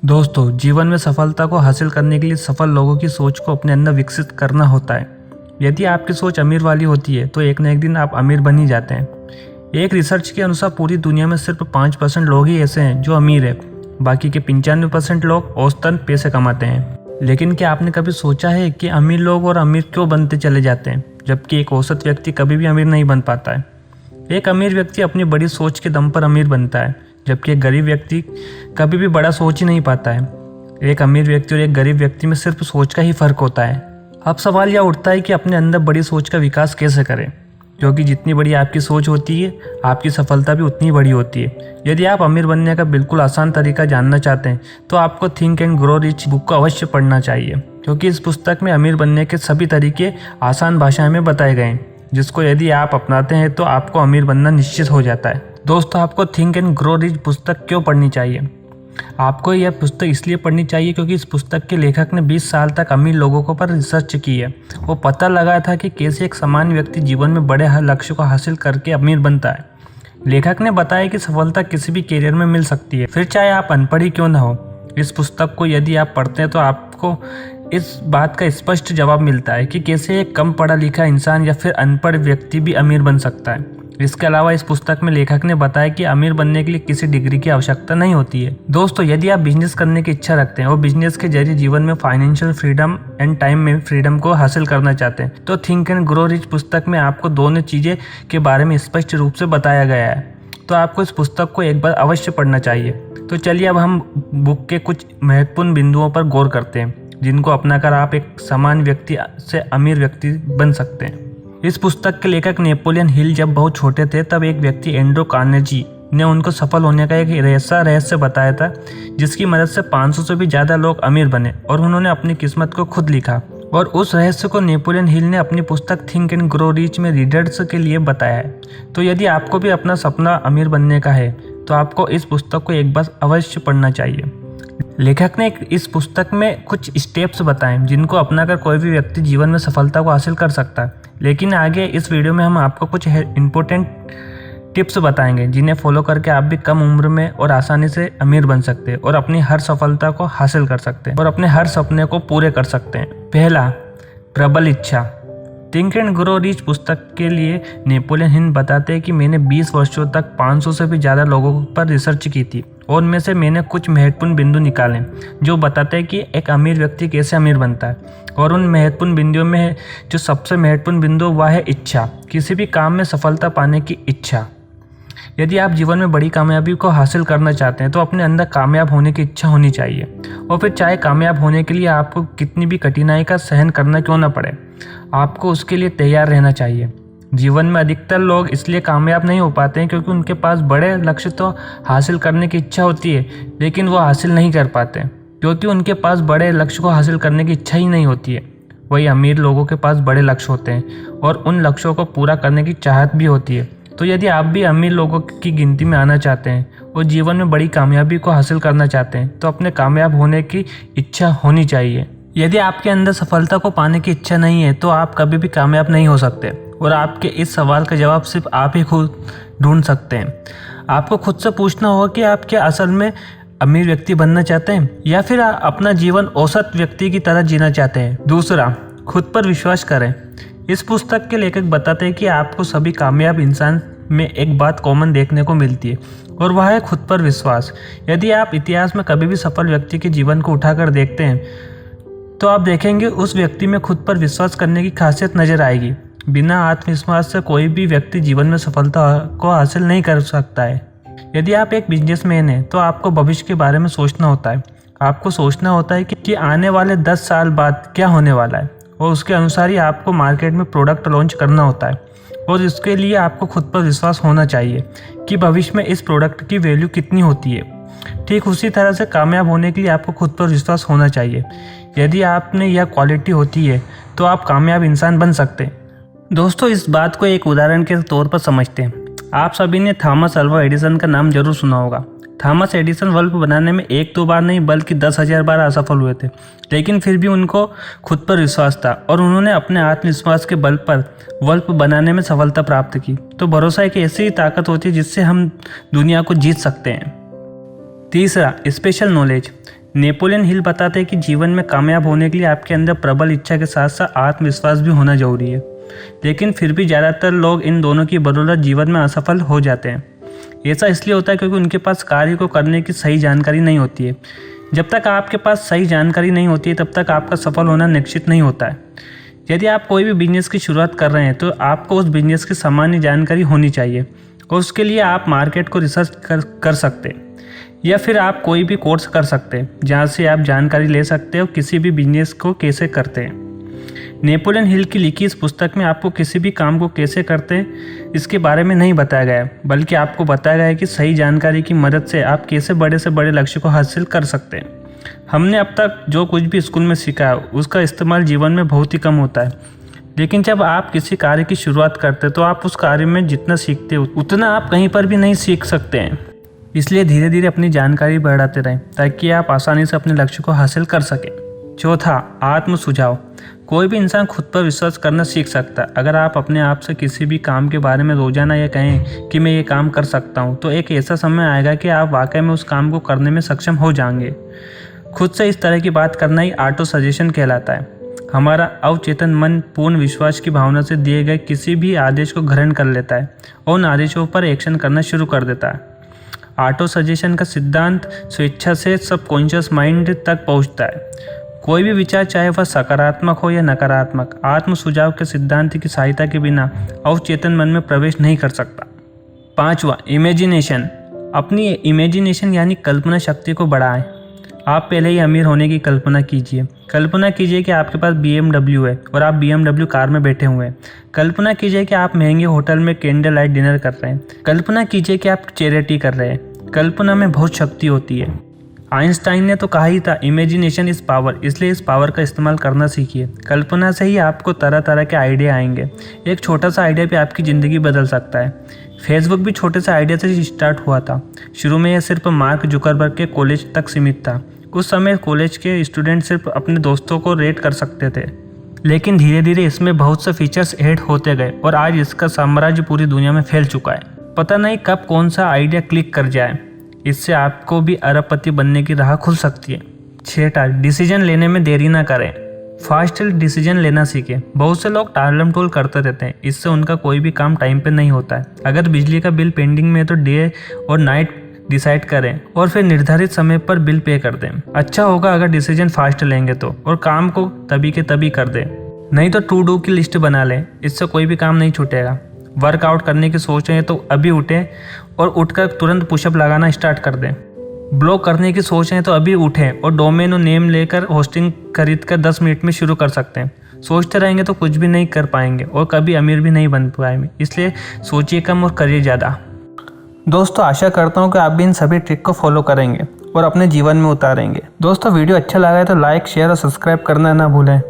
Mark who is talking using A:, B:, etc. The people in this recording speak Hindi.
A: दोस्तों, जीवन में सफलता को हासिल करने के लिए सफल लोगों की सोच को अपने अंदर विकसित करना होता है। यदि आपकी सोच अमीर वाली होती है तो एक न एक दिन आप अमीर बन ही जाते हैं। एक रिसर्च के अनुसार पूरी दुनिया में सिर्फ 5% लोग ही ऐसे हैं जो अमीर है। बाकी के 95% लोग औसतन पैसे कमाते हैं। लेकिन क्या आपने कभी सोचा है कि अमीर लोग और अमीर क्यों बनते चले जाते हैं, जबकि एक औसत व्यक्ति कभी भी अमीर नहीं बन पाता है। एक अमीर व्यक्ति अपनी बड़ी सोच के दम पर अमीर बनता है, जबकि एक गरीब व्यक्ति कभी भी बड़ा सोच ही नहीं पाता है। एक अमीर व्यक्ति और एक गरीब व्यक्ति में सिर्फ सोच का ही फर्क होता है। अब सवाल यह उठता है कि अपने अंदर बड़ी सोच का विकास कैसे करें, क्योंकि जितनी बड़ी आपकी सोच होती है आपकी सफलता भी उतनी बड़ी होती है। यदि आप अमीर बनने का बिल्कुल आसान तरीका जानना चाहते हैं तो आपको think and grow rich book को अवश्य पढ़ना चाहिए, क्योंकि इस पुस्तक में अमीर बनने के सभी तरीके आसान भाषा में बताए गए हैं, जिसको यदि आप अपनाते हैं तो आपको अमीर बनना निश्चित हो जाता है। दोस्तों, आपको थिंक एंड ग्रो रिच पुस्तक क्यों पढ़नी चाहिए? आपको यह पुस्तक इसलिए पढ़नी चाहिए क्योंकि इस पुस्तक के लेखक ने 20 साल तक अमीर लोगों को पर रिसर्च की है। वो पता लगाया था कि कैसे एक सामान्य व्यक्ति जीवन में बड़े लक्ष्य को हासिल करके अमीर बनता है। लेखक ने बताया कि सफलता किसी भी करियर में मिल सकती है, फिर चाहे आप अनपढ़ ही क्यों न हो। इस पुस्तक को यदि आप पढ़ते हैं तो आपको इस बात का स्पष्ट जवाब मिलता है कि कैसे एक कम पढ़ा लिखा इंसान या फिर अनपढ़ व्यक्ति भी अमीर बन सकता है। इसके अलावा इस पुस्तक में लेखक ने बताया कि अमीर बनने के लिए किसी डिग्री की आवश्यकता नहीं होती है। दोस्तों, यदि आप बिजनेस करने की इच्छा रखते हैं और बिजनेस के जरिए जीवन में फाइनेंशियल फ्रीडम एंड टाइम में फ्रीडम को हासिल करना चाहते हैं तो थिंक एंड ग्रो रिच पुस्तक में आपको दोनों चीज़ें के बारे में स्पष्ट रूप से बताया गया है। तो आपको इस पुस्तक को एक बार अवश्य पढ़ना चाहिए। तो चलिए अब हम बुक के कुछ महत्वपूर्ण बिंदुओं पर गौर करते हैं, जिनको अपनाकर आप एक सामान्य व्यक्ति से अमीर व्यक्ति बन सकते हैं। इस पुस्तक के लेखक नेपोलियन हिल जब बहुत छोटे थे तब एक व्यक्ति एंड्रू कार्नेगी ने उनको सफल होने का एक रहस्य बताया था, जिसकी मदद से 500 से भी ज़्यादा लोग अमीर बने और उन्होंने अपनी किस्मत को खुद लिखा। और उस रहस्य को नेपोलियन हिल ने अपनी पुस्तक थिंक एंड ग्रो रिच में रीडर्स के लिए बताया है। तो यदि आपको भी अपना सपना अमीर बनने का है तो आपको इस पुस्तक को एक बार अवश्य पढ़ना चाहिए। लेखक ने इस पुस्तक में कुछ स्टेप्स बताए जिनको अपनाकर कोई भी व्यक्ति जीवन में सफलता को हासिल कर सकता है। लेकिन आगे इस वीडियो में हम आपको कुछ इम्पोर्टेंट टिप्स बताएंगे जिन्हें फॉलो करके आप भी कम उम्र में और आसानी से अमीर बन सकते हैं और अपनी हर सफलता को हासिल कर सकते हैं और अपने हर सपने को पूरे कर सकते हैं। पहला, प्रबल इच्छा। थिंक एंड ग्रो रिच पुस्तक के लिए नेपोलियन हिल बताते हैं कि मैंने 20 वर्षों तक 500 से भी ज़्यादा लोगों पर रिसर्च की थी और उनमें से मैंने कुछ महत्वपूर्ण बिंदु निकाले जो बताते हैं कि एक अमीर व्यक्ति कैसे अमीर बनता है। और उन महत्वपूर्ण बिंदुओं में जो सबसे महत्वपूर्ण बिंदु वह है इच्छा। किसी भी काम में सफलता पाने की इच्छा। यदि आप जीवन में बड़ी कामयाबी को हासिल करना चाहते हैं तो अपने अंदर कामयाब होने की इच्छा होनी चाहिए, और फिर चाहे कामयाब होने के लिए आपको कितनी भी कठिनाई का सहन करना क्यों ना पड़े, आपको उसके लिए तैयार रहना चाहिए। जीवन में अधिकतर लोग इसलिए कामयाब नहीं हो पाते हैं क्योंकि उनके पास बड़े लक्ष्य तो हासिल करने की इच्छा होती है, लेकिन वो हासिल नहीं कर पाते क्योंकि उनके पास बड़े लक्ष्य को हासिल करने की इच्छा ही नहीं होती है। वही अमीर लोगों के पास बड़े लक्ष्य होते हैं और उन लक्ष्यों को पूरा करने की चाहत भी होती है। तो यदि आप भी अमीर लोगों की गिनती में आना चाहते हैं और जीवन में बड़ी कामयाबी को हासिल करना चाहते हैं तो अपने कामयाब होने की इच्छा होनी चाहिए। यदि आपके अंदर सफलता को पाने की इच्छा नहीं है तो आप कभी भी कामयाब नहीं हो सकते, और आपके इस सवाल का जवाब सिर्फ आप ही खुद ढूंढ सकते हैं। आपको खुद से पूछना होगा कि आप क्या असल में अमीर व्यक्ति बनना चाहते हैं या फिर अपना जीवन औसत व्यक्ति की तरह जीना चाहते हैं। दूसरा, खुद पर विश्वास करें। इस पुस्तक के लेखक बताते हैं कि आपको सभी कामयाब इंसान में एक बात कॉमन देखने को मिलती है और वह है खुद पर विश्वास। यदि आप इतिहास में कभी भी सफल व्यक्ति के जीवन को उठाकर देखते हैं तो आप देखेंगे उस व्यक्ति में खुद पर विश्वास करने की खासियत नजर आएगी। बिना आत्मविश्वास से कोई भी व्यक्ति जीवन में सफलता को हासिल नहीं कर सकता है। यदि आप एक बिजनेसमैन हैं तो आपको भविष्य के बारे में सोचना होता है। आपको सोचना होता है कि आने वाले 10 साल बाद क्या होने वाला है, और उसके अनुसार ही आपको मार्केट में प्रोडक्ट लॉन्च करना होता है। और इसके लिए आपको खुद पर विश्वास होना चाहिए कि भविष्य में इस प्रोडक्ट की वैल्यू कितनी होती है। ठीक उसी तरह से कामयाब होने के लिए आपको खुद पर विश्वास होना चाहिए। यदि आप में यह क्वालिटी होती है तो आप कामयाब इंसान बन सकते हैं। दोस्तों, इस बात को एक उदाहरण के तौर पर समझते हैं। आप सभी ने थॉमस अल्वा एडिसन का नाम जरूर सुना होगा। थॉमस एडिसन बल्ब बनाने में 1-2 बार नहीं बल्कि 10,000 बार असफल हुए थे, लेकिन फिर भी उनको खुद पर विश्वास था और उन्होंने अपने आत्मविश्वास के बल पर बल्ब बनाने में सफलता प्राप्त की। तो भरोसा एक ऐसी ही ताकत होती है जिससे हम दुनिया को जीत सकते हैं। तीसरा, स्पेशल नॉलेज। नेपोलियन हिल बताते हैं कि जीवन में कामयाब होने के लिए आपके अंदर प्रबल इच्छा के साथ साथ आत्मविश्वास भी होना जरूरी है, लेकिन फिर भी ज़्यादातर लोग इन दोनों की बदौलत जीवन में असफल हो जाते हैं। ऐसा इसलिए होता है क्योंकि उनके पास कार्य को करने की सही जानकारी नहीं होती है। जब तक आपके पास सही जानकारी नहीं होती है तब तक आपका सफल होना निश्चित नहीं होता है। यदि आप कोई भी बिजनेस की शुरुआत कर रहे हैं तो आपको उस बिजनेस की सामान्य जानकारी होनी चाहिए और उसके लिए आप मार्केट को रिसर्च कर सकते हैं या फिर आप कोई भी कोर्स कर सकते हैं जहाँ से आप जानकारी ले सकते हो किसी भी बिजनेस को कैसे करते हैं। नेपोलियन हिल की लिखी इस पुस्तक में आपको किसी भी काम को कैसे करते हैं इसके बारे में नहीं बताया गया है, बल्कि आपको बताया गया है कि सही जानकारी की मदद से आप कैसे बड़े से बड़े लक्ष्य को हासिल कर सकते हैं। हमने अब तक जो कुछ भी स्कूल में सीखा है उसका इस्तेमाल जीवन में बहुत ही कम होता है, लेकिन जब आप किसी कार्य की शुरुआत करते हैं तो आप उस कार्य में जितना सीखते हो उतना आप कहीं पर भी नहीं सीख सकते हैं। इसलिए धीरे धीरे अपनी जानकारी बढ़ाते रहें ताकि आप आसानी से अपने लक्ष्य को हासिल कर सकें। चौथा, आत्म सुझाव। कोई भी इंसान खुद पर विश्वास करना सीख सकता है। अगर आप अपने आप से किसी भी काम के बारे में रोजाना ये कहें कि मैं ये काम कर सकता हूँ, तो एक ऐसा समय आएगा कि आप वाकई में उस काम को करने में सक्षम हो जाएंगे। खुद से इस तरह की बात करना ही ऑटो सजेशन कहलाता है। हमारा अवचेतन मन पूर्ण विश्वास की भावना से दिए गए किसी भी आदेश को ग्रहण कर लेता है और उन आदेशों पर एक्शन करना शुरू कर देता है। ऑटो सजेशन का सिद्धांत स्वेच्छा से सबकॉन्शियस माइंड तक पहुंचता है। कोई भी विचार, चाहे वह सकारात्मक हो या नकारात्मक, आत्म सुझाव के सिद्धांत की सहायता के बिना अवचेतन मन में प्रवेश नहीं कर सकता। पांचवा, इमेजिनेशन। अपनी इमेजिनेशन यानी कल्पना शक्ति को बढ़ाएं। आप पहले ही अमीर होने की कल्पना कीजिए। कल्पना कीजिए कि आपके पास BMW है और आप BMW कार में बैठे हुए हैं। कल्पना कीजिए कि आप महंगे होटल में कैंडल लाइट डिनर कर रहे हैं। कल्पना कीजिए कि आप चैरिटी कर रहे हैं। कल्पना में बहुत शक्ति होती है। आइंस्टाइन ने तो कहा ही था, इमेजिनेशन इज पावर। इसलिए इस पावर का इस्तेमाल करना सीखिए। कल्पना से ही आपको तरह तरह के आइडिया आएंगे। एक छोटा सा आइडिया भी आपकी ज़िंदगी बदल सकता है। फेसबुक भी छोटे से आइडिया से स्टार्ट हुआ था। शुरू में यह सिर्फ मार्क जुकरबर्ग के कॉलेज तक सीमित था। उस समय कॉलेज के स्टूडेंट सिर्फ अपने दोस्तों को रेट कर सकते थे, लेकिन धीरे धीरे इसमें बहुत से फीचर्स ऐड होते गए और आज इसका साम्राज्य पूरी दुनिया में फैल चुका है। पता नहीं कब कौन सा आइडिया क्लिक कर जाए, इससे आपको भी अरबपति बनने की राह खुल सकती है। छठा, डिसीजन लेने में देरी ना करें। फास्ट डिसीजन लेना सीखें। बहुत से लोग टालम टोल करते रहते हैं, इससे उनका कोई भी काम टाइम पे नहीं होता है। अगर बिजली का बिल पेंडिंग में है तो डे और नाइट डिसाइड करें और फिर निर्धारित समय पर बिल पे कर दें। अच्छा होगा अगर डिसीजन फास्ट लेंगे तो, और काम को तभी के तभी कर दें। नहीं तो टू डू की लिस्ट बना लें, इससे कोई भी काम नहीं छूटेगा। वर्कआउट करने की सोच रहे हैं तो अभी उठें और उठकर तुरंत पुशअप लगाना स्टार्ट कर दें। ब्लॉग करने की सोच रहे हैं तो अभी उठें और डोमेन और नेम लेकर होस्टिंग खरीद कर 10 मिनट में शुरू कर सकते हैं। सोचते रहेंगे तो कुछ भी नहीं कर पाएंगे और कभी अमीर भी नहीं बन पाएंगे। इसलिए सोचिए कम और करिए ज़्यादा। दोस्तों, आशा करता हूँ कि आप भी इन सभी ट्रिक को फॉलो करेंगे और अपने जीवन में उतारेंगे। दोस्तों, वीडियो अच्छा लगा है तो लाइक, शेयर और सब्सक्राइब करना ना भूलें।